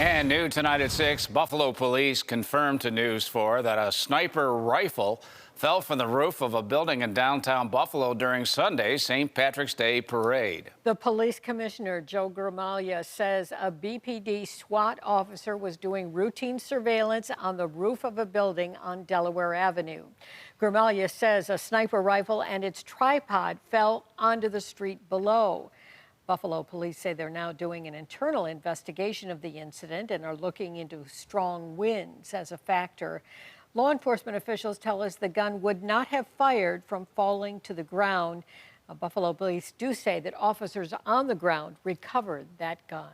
And new tonight at 6, Buffalo police confirmed to News 4 that a sniper rifle fell from the roof of a building in downtown Buffalo during Sunday's St. Patrick's Day parade. The police commissioner, Joe Gramaglia, says a BPD SWAT officer was doing routine surveillance on the roof of a building on Delaware Avenue. Gramaglia says a sniper rifle and its tripod fell onto the street below. Buffalo police say they're now doing an internal investigation of the incident and are looking into strong winds as a factor. Law enforcement officials tell us the gun would not have fired from falling to the ground. Buffalo police do say that officers on the ground recovered that gun.